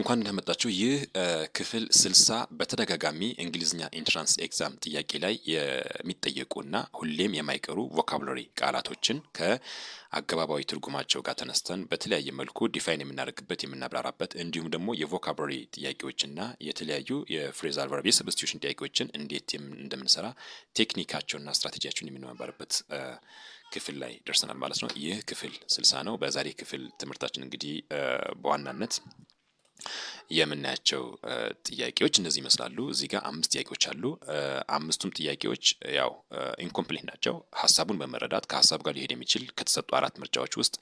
እንኳን እንደመጣችሁ። ይህ ክፍል 60 በተደጋጋሚ እንግሊዝኛ ኢንትራንስ ኤግዛም ጥያቄ ላይ የሚጠየቁና ሁሌም የማይቀሩ ቮካቡላሪ ቃላቶችን ከአገባባዊ ትርጉማቸው ጋር ተነስተን በተለያየ መልኩ ዲፋይን የምናደርግበት የምናብራራበት፣ እንዲሁም ደግሞ የቮካቡላሪ ጥያቄዎችና የተለያዩ የፍሬዛል ቨርብ የሰብስቲዩሽን ጥያቄዎችን እንዴት እንደምንሰራ ቴክኒካቸውና ስትራቴጂያቸውን የምንማማርበት ክፍል ላይ ደርሰናል ማለት ነው። ይህ ክፍል 60 ነው። በዛሬ ክፍል ትምህርታችን እንግዲህ በዋናነት የምናያቸው ጥያቄዎች እነዚህ ይመስላሉ። እዚህ ጋር 5 ጥያቄዎች አሉ። አምስቱም ጥያቄዎች ያው ኢንኮምፕሊት ናቸው። ሀሳቡን በመረዳት ከሀሳቡ ጋር ሊሄድ የሚችል ከተሰጡ 4 ምርጫዎች ውስጥ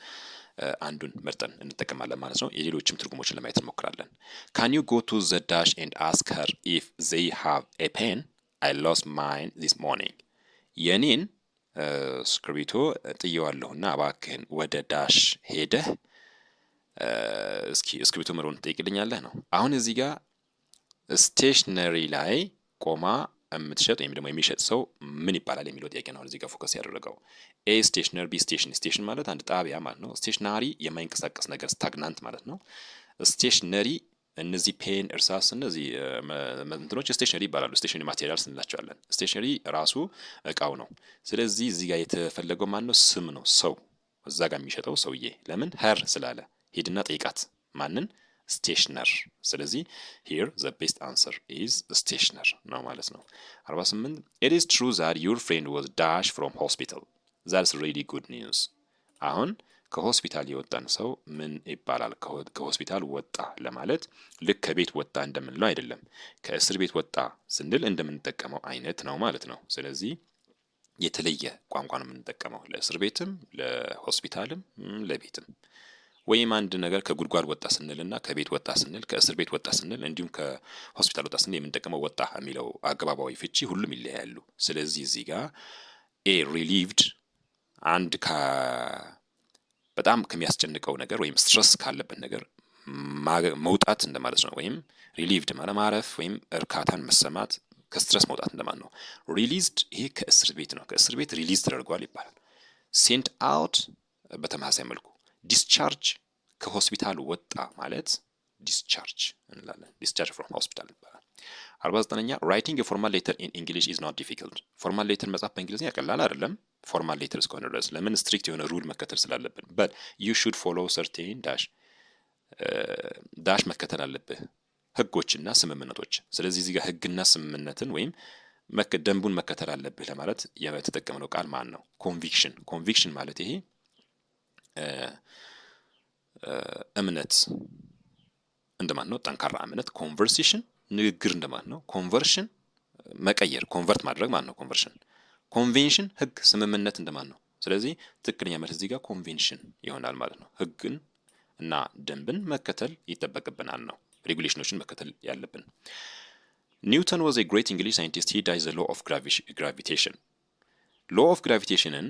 አንዱን መርጠን እንጠቀማለን ማለት ነው። የሌሎችም ትርጉሞችን ለማየት እንሞክራለን። Can you go to the dash and ask her if they have a pen? I lost mine this morning. የኔን እስክሪብቶ ጥየዋለሁና እባክህን ወደ ዳሽ ሄደህ እስኪ እስክሪብቶ ምሩን ትጠይቅልኛለህ ነው። አሁን እዚህ ጋር ስቴሽነሪ ላይ ቆማ የምትሸጥ ወይም ደግሞ የሚሸጥ ሰው ምን ይባላል የሚለው ጥያቄ ነው እዚህ ጋር ፎከስ ያደረገው። ኤ ስቴሽነር፣ ቢ ስቴሽን። ስቴሽን ማለት አንድ ጣቢያ ማለት ነው። ስቴሽናሪ የማይንቀሳቀስ ነገር ስታግናንት ማለት ነው። ስቴሽነሪ እነዚህ ፔን፣ እርሳስ፣ እነዚህ እንትኖች ስቴሽነሪ ይባላሉ። ስቴሽነሪ ማቴሪያልስ እንላቸዋለን። ስቴሽነሪ ራሱ እቃው ነው። ስለዚህ እዚህ ጋር የተፈለገው ማን ነው? ስም ነው። ሰው እዛ ጋር የሚሸጠው ሰውዬ። ለምን? ሄር ስላለ ሄድና ጠይቃት። ማንን? ስቴሽነር። ስለዚህ here the best answer is stationer ነው ማለት ነው። 48 It is true that your friend was dashed from hospital. That's really good news. አሁን ከሆስፒታል የወጣን ሰው ምን ይባላል? ከሆስፒታል ወጣ ለማለት ልክ ከቤት ወጣ እንደምንለው አይደለም። ከእስር ቤት ወጣ ስንል እንደምንጠቀመው አይነት ነው ማለት ነው። ስለዚህ የተለየ ቋንቋ ነው የምንጠቀመው ለእስር ቤትም ለሆስፒታልም ለቤትም። ወይም አንድ ነገር ከጉድጓድ ወጣ ስንልና ከቤት ወጣ ስንል፣ ከእስር ቤት ወጣ ስንል፣ እንዲሁም ከሆስፒታል ወጣ ስንል የምንጠቀመው ወጣ የሚለው አገባባዊ ፍቺ ሁሉም ይለያያሉ። ስለዚህ እዚህ ጋር ኤ ሪሊቭድ አንድ በጣም ከሚያስጨንቀው ነገር ወይም ስትረስ ካለበት ነገር መውጣት እንደማለት ነው። ወይም ሪሊቭድ ማለት ማረፍ ወይም እርካታን መሰማት፣ ከስትረስ መውጣት እንደማለት ነው። ሪሊዝድ ይሄ ከእስር ቤት ነው። ከእስር ቤት ሪሊዝ ተደርጓል ይባላል። ሴንት አውት በተመሳሳይ መልኩ። ዲስቻርጅ ከሆስፒታል ወጣ ማለት ዲስቻርጅ እንላለን። ዲስቻርጅ ፍሮም ሆስፒታል ይባላል። 49ኛ ራይቲንግ ፎርማል ሌተር ኢን እንግሊሽ ኢዝ ኖት ዲፊክልት። ፎርማል ሌተር መጻፍ በእንግሊዝኛ ቀላል አይደለም። ፎርማል ሌተር እስከሆነ ድረስ ለምን? ስትሪክት የሆነ ሩል መከተል ስላለብን። በት ዩ ሹድ ፎሎው ሰርቴን ዳሽ መከተል አለብህ ህጎችና ስምምነቶች። ስለዚህ እዚህ ጋር ህግና ስምምነትን ወይም ደንቡን መከተል አለብህ ለማለት የተጠቀምነው ቃል ማን ነው? ኮንቪክሽን። ኮንቪክሽን ማለት ይሄ እምነት እንደማን ነው? ጠንካራ እምነት። ኮንቨርሴሽን ንግግር እንደማን ነው? ኮንቨርሽን መቀየር፣ ኮንቨርት ማድረግ ማለት ነው ኮንቨርሽን። ኮንቬንሽን ህግ፣ ስምምነት እንደማን ነው? ስለዚህ ትክክለኛ መልስ እዚህ ጋር ኮንቬንሽን ይሆናል ማለት ነው። ህግን እና ደንብን መከተል ይጠበቅብናል ነው፣ ሬጉሌሽኖችን መከተል ያለብን። ኒውተን was a great English scientist. He died the law of gravitation. law of gravitationን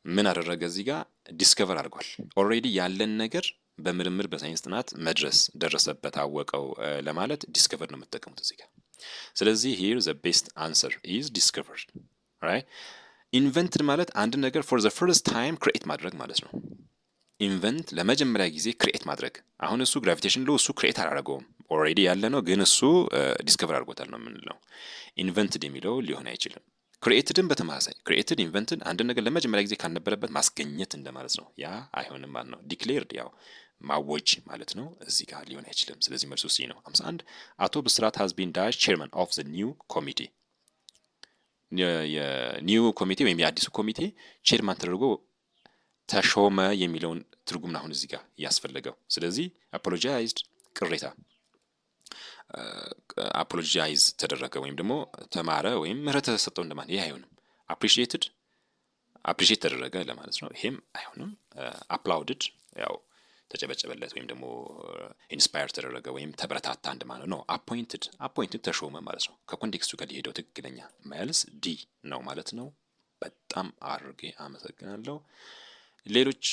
ምን አደረገ? እዚህ ጋር ዲስከቨር አድርጓል። ኦልሬዲ ያለን ነገር በምርምር በሳይንስ ጥናት ደረሰበት፣ አወቀው ለማለት ዲስከቨር ነው የምትጠቀሙት እዚህ ጋር። ስለዚህ here the best answer is discovered. right? ኢንቨንትድ ማለት አንድ ነገር for the first time ክሬኤት ማድረግ ማለት ነው። ኢንቨንት ለመጀመሪያ ጊዜ ክሬኤት ማድረግ። አሁን እሱ ግራቪቴሽን ሎ እሱ ክሬኤት አላደረገውም፣ ኦልሬዲ ያለ ነው፣ ግን እሱ ዲስከቨር አድርጎታል ነው የምንለው። ኢንቨንትድ የሚለው ሊሆን አይችልም። ክሪኤትድን በተመሳሳይ ክሪኤትድ፣ ኢንቨንትድ አንድ ነገር ለመጀመሪያ ጊዜ ካልነበረበት ማስገኘት እንደማለት ነው። ያ አይሆንም ማለት ነው። ዲክሌርድ ያው ማወጅ ማለት ነው። እዚህ ጋር ሊሆን አይችልም። ስለዚህ መልሱ ሲ ነው። 51 አቶ ብስራት has been dash chairman of the new committee. የኒው ኮሚቴ ወይም የአዲሱ ኮሚቴ ቼርማን ተደርጎ ተሾመ የሚለውን ትርጉም አሁን እዚህ ጋር ያስፈልገው። ስለዚህ አፖሎጃይዝድ ቅሬታ፣ አፖሎጃይዝ ተደረገ ወይም ደግሞ ተማረ ወይም ምህረት ተሰጠው እንደማለት። ይሄ አይሆንም። አፕሪሺየትድ አፕሪሺየት ተደረገ ለማለት ነው። ይሄም አይሆንም። አፕላውድድ ያው ተጨበጨበለት ወይም ደግሞ ኢንስፓየር ተደረገ ወይም ተበረታታ እንደማለት ነው። አፖይንትድ ተሾመ ማለት ነው። ከኮንቴክስቱ ጋር ሊሄደው ትክክለኛ መልስ ዲ ነው ማለት ነው። በጣም አድርጌ አመሰግናለሁ። ሌሎች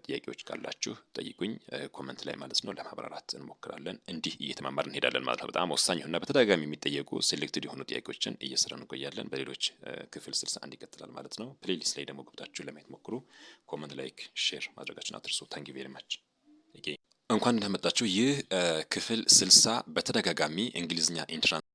ጥያቄዎች ካላችሁ ጠይቁኝ ኮመንት ላይ ማለት ነው። ለማብራራት እንሞክራለን። እንዲህ እየተማማርን እንሄዳለን ማለት ነው። በጣም ወሳኝ እና በተደጋጋሚ የሚጠየቁ ሴሌክትድ የሆኑ ጥያቄዎችን እየሰራን እንቆያለን። በሌሎች ክፍል 61 ይቀጥላል ማለት ነው። ፕሌሊስት ላይ ደግሞ ገብታችሁ ለማየት ሞክሩ። ኮመንት፣ ላይክ፣ ሼር ማድረጋችሁን አትርሱ። ታንክ ዩ ቬሪ ማች። እንኳን እንደመጣችሁ። ይህ ክፍል 60 በተደጋጋሚ እንግሊዝኛ ኢንትራንስ